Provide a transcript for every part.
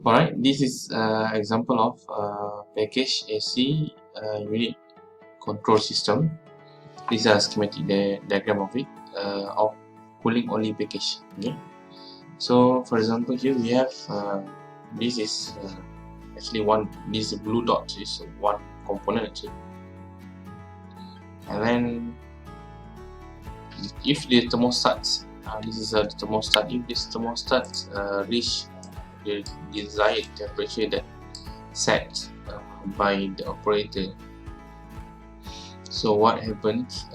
Alright, this is example of package AC unit control system. This is a schematic diagram of it, of cooling only package. Okay, so for example here we have this is actually one, this blue dot is one component actually, and then if the thermostat, this is a thermostat, if this thermostat reach the desired temperature that set by the operator, so what happens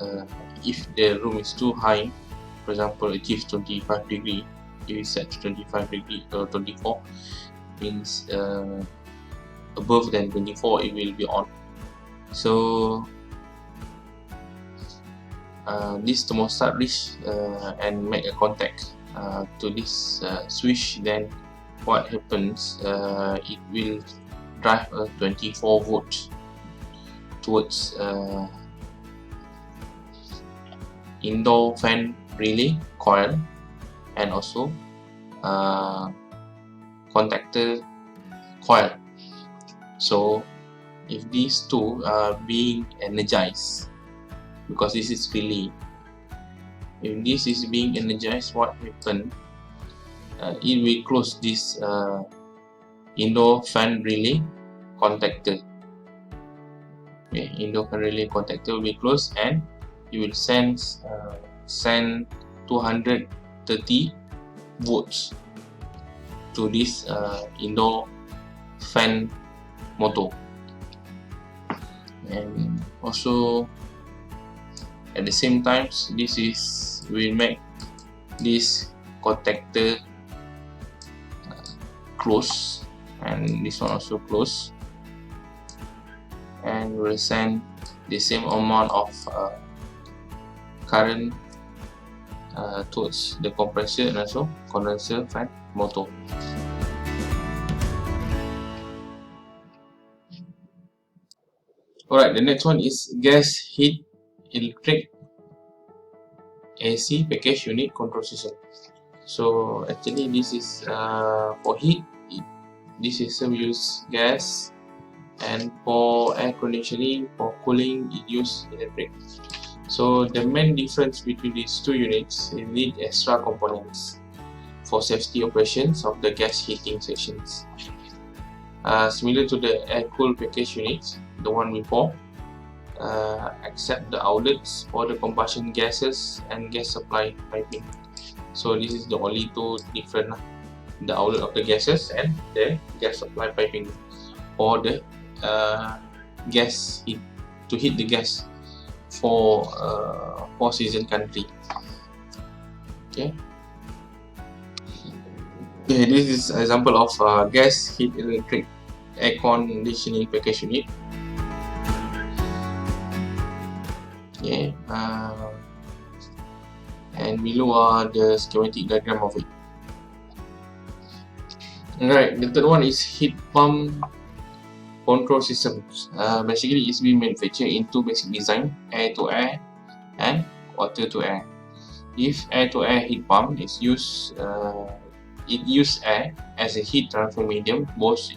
if the room is too high, for example it is 25 degree, if it's set to 25 degree or 24, means above than 24 it will be on. So this thermostat reach and make a contact to this switch, then what happens, it will drive a 24 volt towards indoor fan relay coil and also contactor coil. So if these two are being energized, because this is relay, if this is being energized, what happens, it will close this indoor fan relay contactor. Okay, indoor fan relay contactor will be closed and you will send 230 volts to this indoor fan motor, and also at the same time this is will make this contactor close, and this one also close, and will send the same amount of current towards the compressor and also condenser fan motor. Alright, the next one is gas heat electric AC package unit control system. So actually this is for heat, this system use gas, and for air conditioning, for cooling it use electric. So the main difference between these two units is need extra components for safety operations of the gas heating sections. Similar to the air-cooled package units, the one before, except the outlets for the combustion gases and gas supply piping. So this is the only two different, the outlet of the gases and the gas supply piping for the gas heat, to heat the gas for 4-season country. Okay. Okay, this is an example of gas heat electric air conditioning package unit. Okay, and below are the schematic diagram of it. Alright, the third one is heat pump control systems. Basically it's been manufactured in two basic design: air to air and water to air. If air to air heat pump is used, it uses air as a heat transfer medium both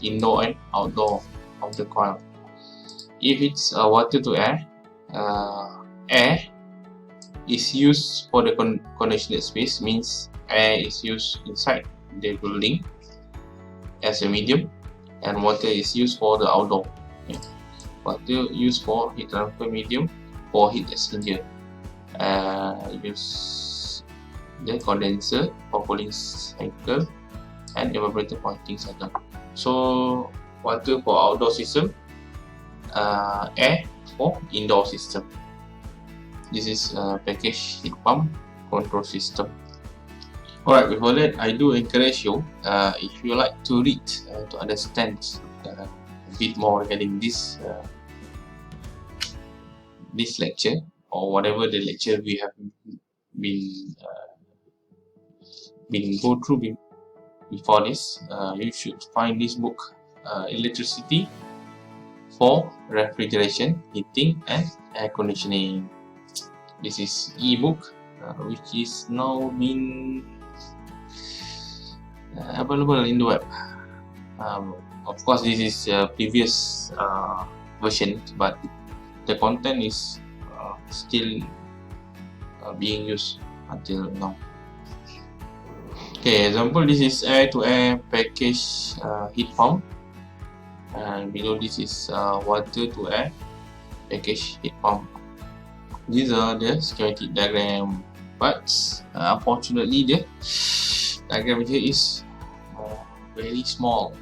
indoor and outdoor of the coil. If it's water to air, air is used for the conditioned space, means air is used inside the building as a medium, and water is used for the outdoor. Okay. Water used for heat transfer medium for heat exchanger. Use the condenser for cooling cycle and evaporator for heating cycle. So water for outdoor system, air for indoor system. This is package heat pump control system. Alright, before that I do encourage you, if you like to read to understand a bit more regarding this this lecture, or whatever the lecture we have been go through before this, you should find this book, Electricity for Refrigeration, Heating and Air Conditioning. This is e-book which is now been available in the web. Of course, this is a previous version, but the content is still being used until now. Okay, example, this is air-to-air package heat pump, and below this is water-to-air package heat pump. These are the schematic diagram, but unfortunately the diagram here is very small.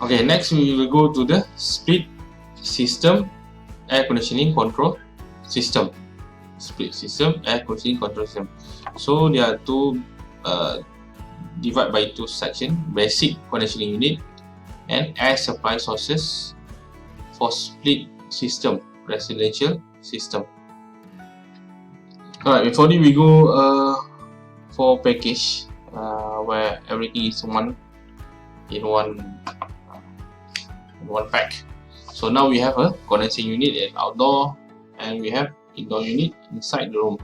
Okay, next we will go to the split system air conditioning control system. Split system air conditioning control system. So there are two divided by two sections: basic conditioning unit and air supply sources for split system residential system. Alright, before we go for package where everything is in one pack. So now we have a condensing unit at outdoor, and we have indoor unit inside the room,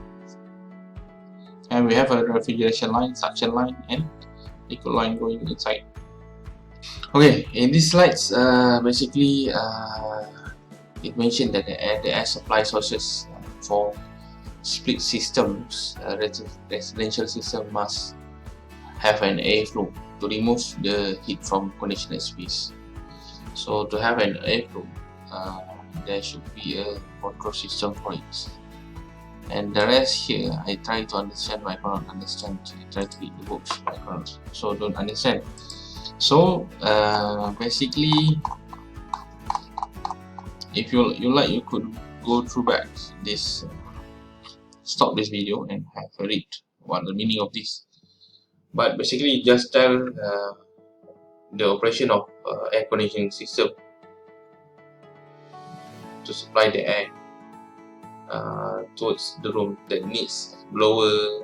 and we have a refrigeration line, suction line, and liquid line going inside. Okay, in these slides, basically it mentioned that the air supply sources for split systems, residential system, must have an airflow to remove the heat from conditioner space. So to have an airflow, there should be a control system for it. And the rest here, I try to understand, but I cannot understand. I try to read the books, but I cannot, so don't understand. So basically, if you like, you could go through back this, stop this video and have a read what the meaning of this. But basically, just tell the operation of air conditioning system to supply the air towards the room that needs blower,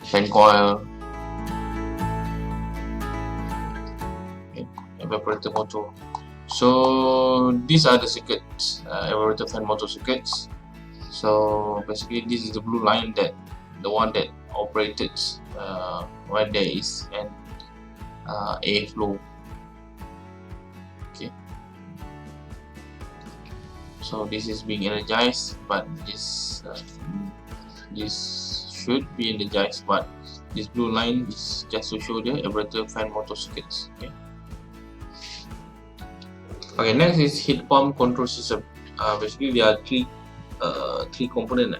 fan coil, evaporator motor. So these are the circuits, evaporator fan motor circuits. So basically, this is the blue line, that the one that operated when there is an airflow. Okay, so this is being energized, but this should be energized, but this blue line is just to show the evaporator fan motor circuits. Okay, next is heat pump control system. Basically, there are three components: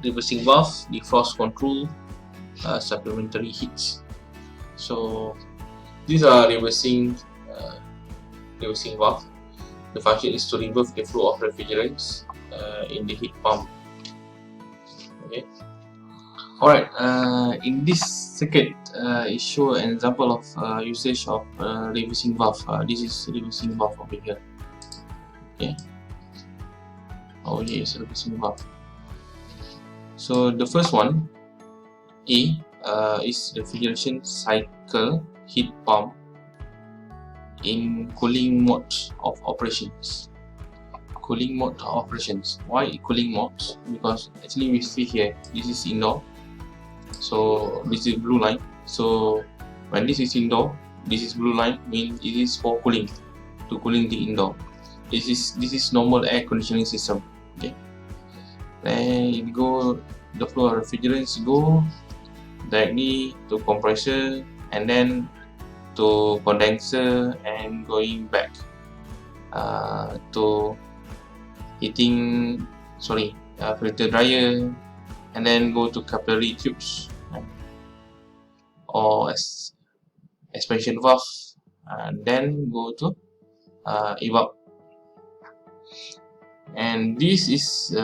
reversing valve, defrost control, supplementary heats. So these are reversing valve. The function is to reverse the flow of refrigerants in the heat pump. Okay. Alright. In this circuit, it shows an example of usage of reversing valve. This is reversing valve over here. Okay. Oh yes, reversing valve. So the first one, A, is refrigeration cycle heat pump in cooling mode of operations. Cooling mode of operations. Why cooling mode? Because actually we see here, this is indoor. So this is blue line. So when this is indoor, this is blue line, means it is for cooling, to cooling the indoor. This is normal air conditioning system. Okay. Then it go, the flow of refrigerants go directly to compressor, and then to condenser, and going back to heating, filter dryer, and then go to capillary tubes or expansion valve, and then go to evap. And this is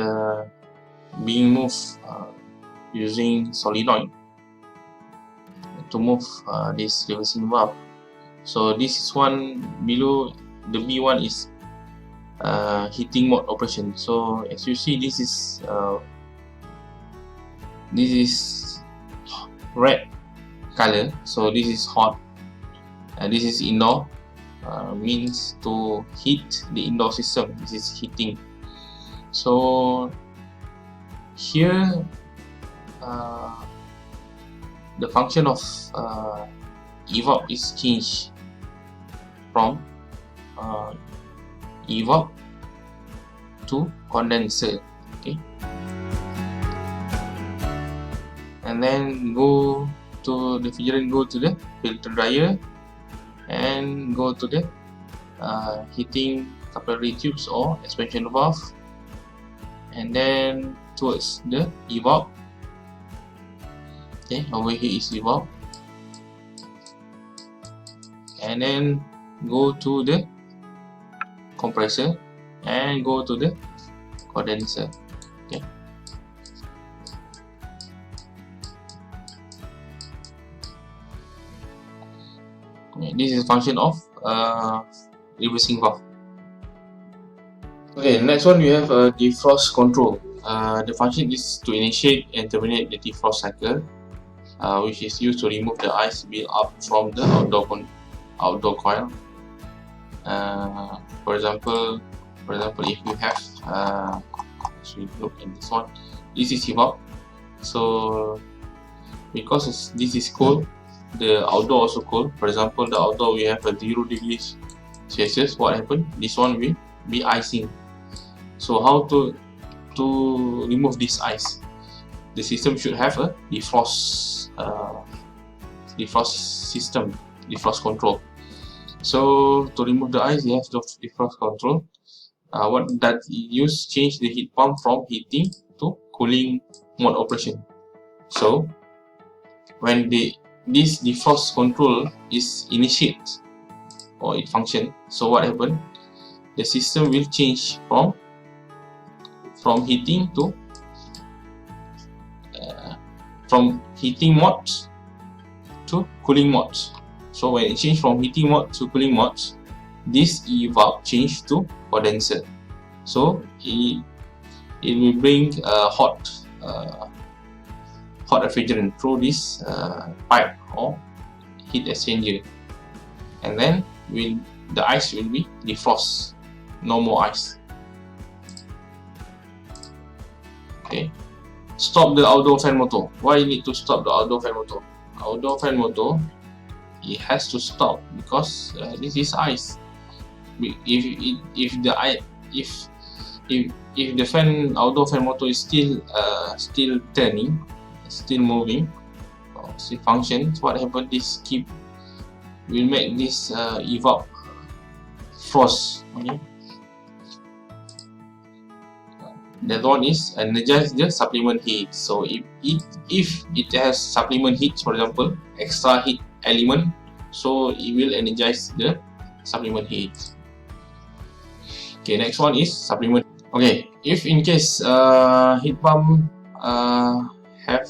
being moved using solenoid to move this reversing valve. So this is one below, the B1 is heating mode operation. So as you see, this is red color, so this is hot, and this is indoor, means to heat the indoor system. This is heating. So here the function of evap is changed from evap to condenser. Okay, and then go to the refrigerant, go to the filter dryer, and go to the heating capillary tubes or expansion valve, and then towards the evap. Okay, over here is evap, and then go to the compressor and go to the condenser. Okay, this is a function of reversing valve. Okay, next one we have a defrost control. The function is to initiate and terminate the defrost cycle, which is used to remove the ice built up from the outdoor coil. For example, if you have, we look at this one. This is evap. So because this is cold, the outdoor also cold. For example, the outdoor we have a 0 degrees Celsius. What happened? This one will be icing. So how to remove this ice? The system should have a defrost system, defrost control. So to remove the ice, you have to defrost control. What that use, change the heat pump from heating to cooling mode operation. So when this defrost control is initiated or it function, so what happened? The system will change from heating to from heating mode to cooling mode. So when it change from heating mode to cooling mode, this evap change to condenser. So it will bring hot refrigerant through this pipe or heat exchanger, and then the ice will be defrost. No more ice. Okay. Stop the outdoor fan motor. Why you need to stop the outdoor fan motor? Outdoor fan motor, it has to stop because this is ice. If the outdoor fan motor is still turning, still moving, still functions, what happens? This will make this evap frost. Okay. The other one is energize the supplement heat. So if it has supplement heat, for example, extra heat element, so it will energize the supplement heat. Okay, next one is supplement. Okay, if in case heat pump have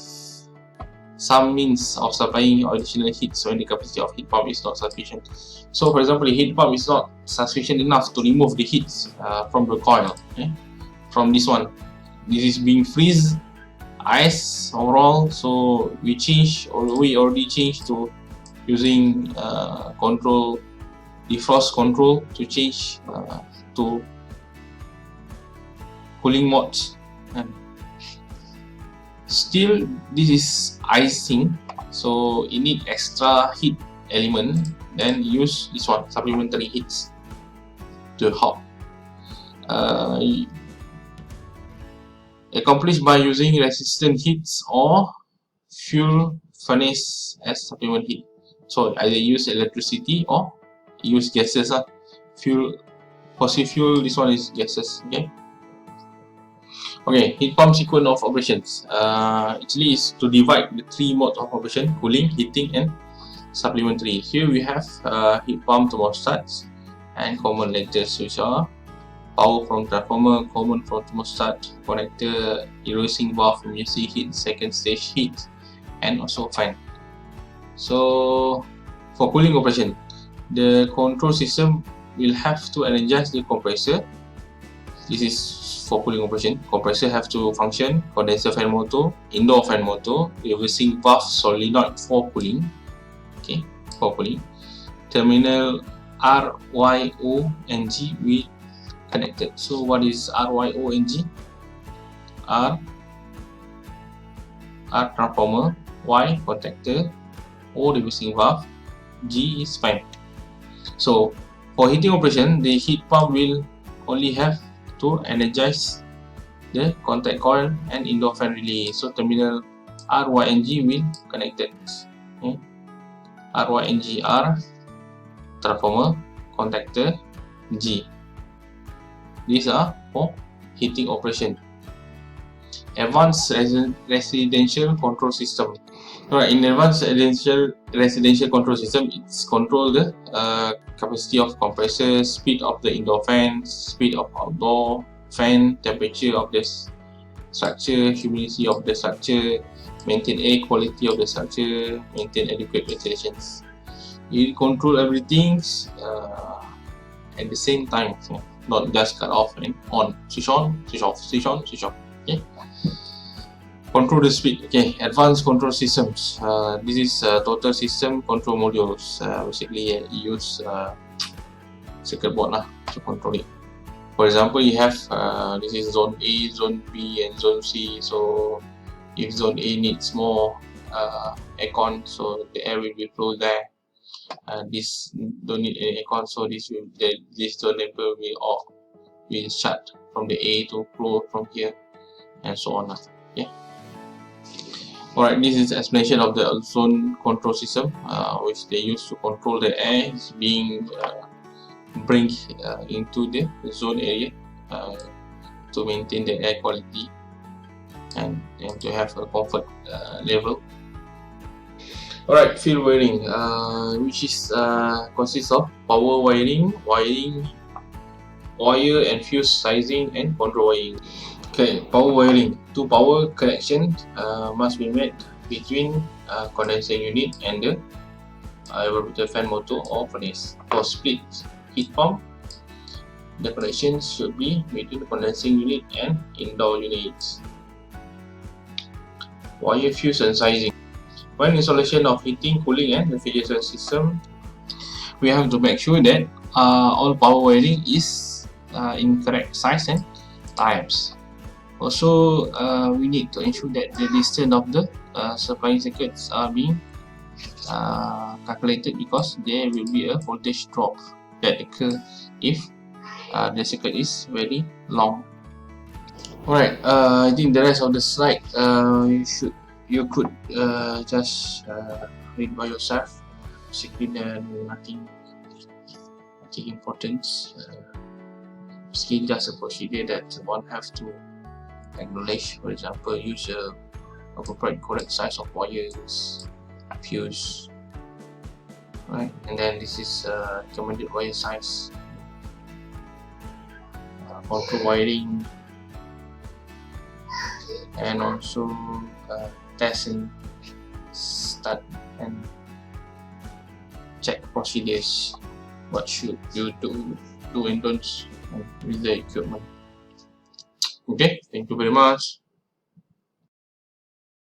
some means of supplying additional heat when the capacity of heat pump is not sufficient. So for example, the heat pump is not sufficient enough to remove the heat from the coil. Okay? From this one, this is being freeze ice overall, so we already changed to using defrost control to change to cooling mode. And still this is icing, so it need extra heat element, then use this one, supplementary heats, to help. Accomplished by using resistant heats or fuel furnace as supplement heat. So either use electricity or use gases. Fossil fuel, this one is gases. Okay, heat pump sequence of operations. Actually is to divide the three modes of operation: cooling, heating, and supplementary. Here we have heat pump thermostats and common latches, which are power from transformer, common from thermostat, connector, erasing valve, emergency heat, second stage heat, and also fan. So for cooling operation, the control system will have to energize the compressor. This is for cooling operation. Compressor have to function, condenser fan motor, indoor fan motor, reversing valve solenoid for cooling. Okay, for cooling. Terminal RYONG with connected. So what is RYONG? R transformer, Y contactor, O the missing valve, G is fine. So for heating operation, the heat pump will only have to energize the contact coil and indoor fan relay. So terminal R, Y and G will connected. Okay. R, Y and G are transformer, contactor, G. These are for heating operation. Advanced residential control system. Alright, in advanced residential control system, it's control the capacity of compressor, speed of the indoor fan, speed of outdoor fan, temperature of the structure, humidity of the structure, maintain air quality of the structure, maintain adequate ventilations. You control everything at the same time, so not just cut off and on, switch on, switch off, switch on, switch off. Okay. Control the speed. Okay, advanced control systems. This is total system control modules. Basically, you use circuit board lah to control it. For example, you have this is zone A, zone B, and zone C. So if zone A needs more aircon, so the air will be flow there. This don't need any aircon, so this zone level will shut from the A to flow from here, and so on. Yeah. Alright, this is explanation of the zone control system, which they use to control the air is being bring into the zone area to maintain the air quality and to have a comfort level. Alright, field wiring, which is consists of power wiring, wire and fuse sizing, and control wiring. Okay, power wiring. Two power connections must be made between condensing unit and the evaporator fan motor or furnace. For split heat pump, the connection should be between the condensing unit and indoor units. Wire fuse and sizing. When installation of heating, cooling and refrigeration system, we have to make sure that all power wiring is in correct size and types. Also, we need to ensure that the distance of the supplying circuits are being calculated, because there will be a voltage drop that occurs if the circuit is very long. Alright, I think the rest of the slide you could just read by yourself. Basically, nothing important. Basically, just a procedure that one have to acknowledge. For example, use a appropriate correct size of wires, fuse, right? And then this is recommended wire size, control wiring, and also test and start and check procedures. What should you do and don't with the equipment. Okay, thank you very much.